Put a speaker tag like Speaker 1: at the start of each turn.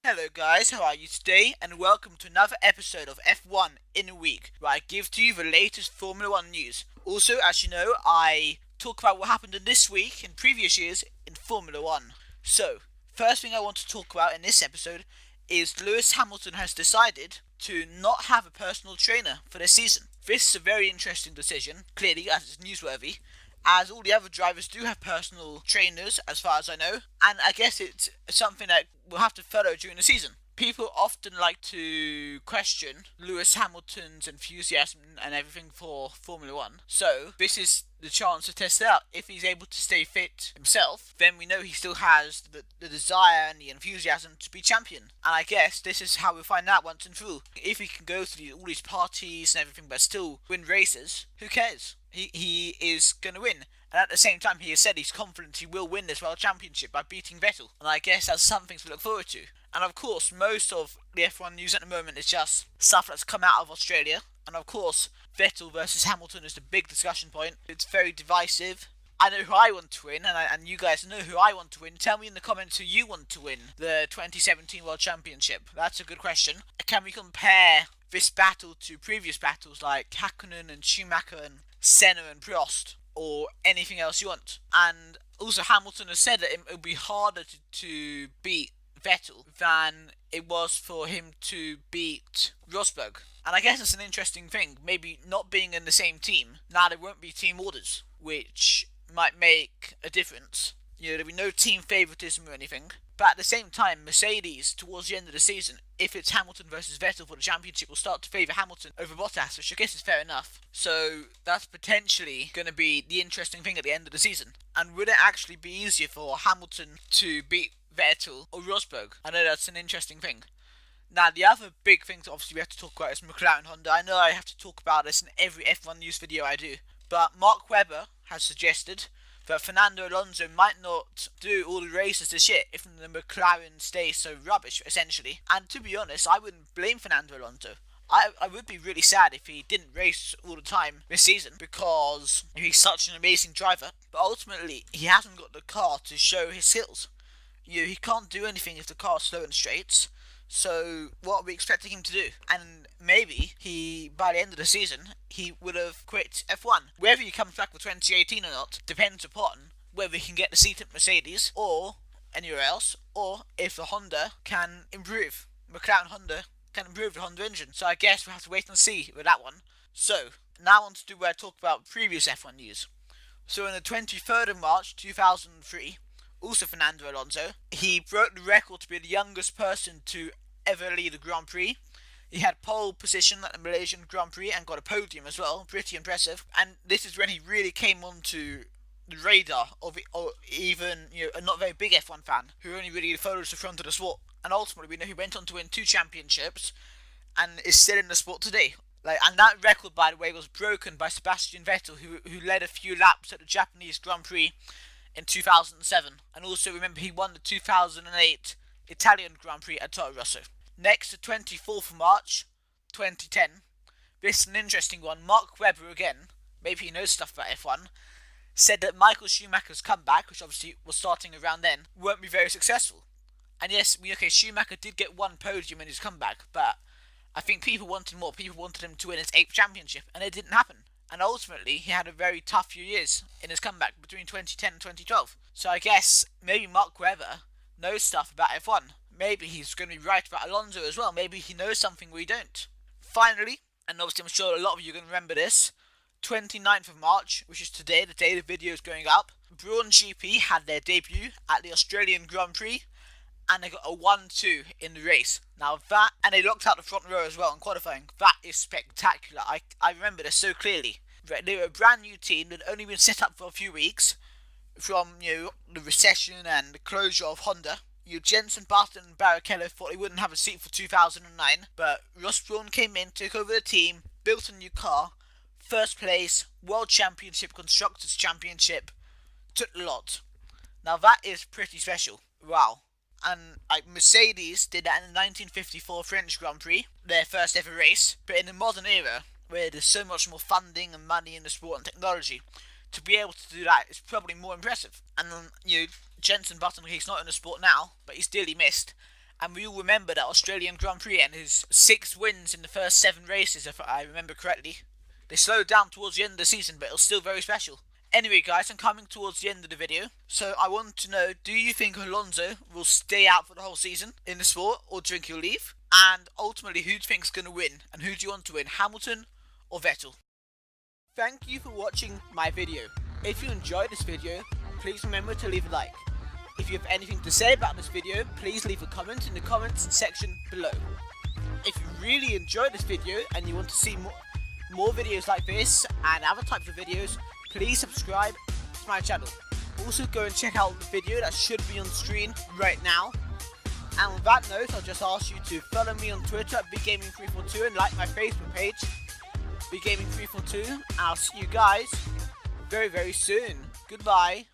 Speaker 1: Hello guys, how are you today? And welcome to another episode of F1 in a week, where I give to you the latest Formula 1 news. Also, as you know, I talk about what happened in this week and previous years in Formula 1. So, first thing I want to talk about in this episode is Lewis Hamilton has decided to not have a personal trainer for this season. This is a very interesting decision, clearly, as it's newsworthy, as all the other drivers do have personal trainers, as far as I know, and I guess it's something that we'll have to follow during the season. People often like to question Lewis Hamilton's enthusiasm and everything for Formula 1, so this is the chance to test it out. If he's able to stay fit himself, then we know he still has the desire and the enthusiasm to be champion. And I guess this is how we'll find out once and for all. If he can go through all these parties and everything but still win races, who cares? He is going to win. And at the same time, he has said he's confident he will win this World Championship by beating Vettel. And I guess that's something to look forward to. And of course, most of the F1 news at the moment is just stuff that's come out of Australia. And of course, Vettel versus Hamilton is the big discussion point. It's very divisive. I know who I want to win, and you guys know who I want to win. Tell me in the comments who you want to win the 2017 World Championship. That's a good question. Can we compare this battle to previous battles like Hakkinen and Schumacher and Senna and Prost, or anything else you want? And also, Hamilton has said that it would be harder to beat Vettel than it was for him to beat Rosberg. And I guess it's an interesting thing, maybe not being in the same team. Now there won't be team orders, which might make a difference. There'll be no team favouritism or anything. But at the same time, Mercedes, towards the end of the season, if it's Hamilton versus Vettel for the championship, will start to favour Hamilton over Bottas, which I guess is fair enough. So that's potentially going to be the interesting thing at the end of the season. And would it actually be easier for Hamilton to beat Vettel or Rosberg? I know that's an interesting thing. Now, the other big thing that obviously we have to talk about is McLaren Honda. I know I have to talk about this in every F1 news video I do, but Mark Webber has suggested that Fernando Alonso might not do all the races this year if the McLaren stays so rubbish, essentially. And to be honest, I wouldn't blame Fernando Alonso. I would be really sad if he didn't race all the time this season, because he's such an amazing driver, but ultimately he hasn't got the car to show his skills. He can't do anything if the car's slow in straights. So what are we expecting him to do? And maybe by the end of the season, he would have quit F1. Whether he comes back for 2018 or not depends upon whether he can get the seat at Mercedes or anywhere else, or if the Honda can improve. McLaren Honda can improve the Honda engine. So I guess we'll have to wait and see with that one. So now on to do where I talk about previous F1 news. So on the 23rd of March 2003, also Fernando Alonso, he broke the record to be the youngest person to ever lead a Grand Prix. He had pole position at the Malaysian Grand Prix and got a podium as well, pretty impressive. And this is when he really came onto the radar of even a not very big F1 fan who only really follows the front of the sport. And ultimately, we know he went on to win 2 championships and is still in the sport today. And that record, by the way, was broken by Sebastian Vettel, who led a few laps at the Japanese Grand Prix in 2007, and also remember he won the 2008 Italian Grand Prix at Toro Rosso. Next, the 24th of March 2010, this is an interesting one. Mark Webber again, maybe he knows stuff about F1, said that Michael Schumacher's comeback, which obviously was starting around then, won't be very successful. And yes, Schumacher did get 1 podium in his comeback, but I think people wanted more. People wanted him to win his 8th championship, and it didn't happen. And ultimately, he had a very tough few years in his comeback between 2010 and 2012. So I guess maybe Mark Webber knows stuff about F1. Maybe he's going to be right about Alonso as well. Maybe he knows something we don't. Finally, and obviously I'm sure a lot of you are going to remember this, 29th of March, which is today, the day the video is going up, Brawn GP had their debut at the Australian Grand Prix, and they got a 1-2 in the race. Now that, and they locked out the front row as well in qualifying. That is spectacular. I remember this so clearly. They were a brand new team that had only been set up for a few weeks from, the recession and the closure of Honda. Jenson Button and Barrichello thought they wouldn't have a seat for 2009, but Ross Brawn came in, took over the team, built a new car, first place, World Championship, Constructors Championship, took the lot. Now that is pretty special. Wow. And Mercedes did that in the 1954 French Grand Prix, their first ever race. But in the modern era, where there's so much more funding and money in the sport and technology, to be able to do that is probably more impressive. And Jenson Button, he's not in the sport now, but he's dearly missed. And we all remember that Australian Grand Prix and his 6 wins in the first 7 races, if I remember correctly. They slowed down towards the end of the season, but it was still very special. Anyway guys, I'm coming towards the end of the video, so I want to know, do you think Alonso will stay out for the whole season in the sport, or do you think he'll leave? And ultimately, who do you think is going to win, and who do you want to win, Hamilton or Vettel? Thank you for watching my video. If you enjoyed this video, please remember to leave a like. If you have anything to say about this video, please leave a comment in the comments section below. If you really enjoyed this video and you want to see more videos like this and other types of videos, please subscribe to my channel. Also go and check out the video that should be on screen right now. And on that note, I'll just ask you to follow me on Twitter at BigGaming342 and like my Facebook page, BigGaming342, and I'll see you guys very, very soon. Goodbye.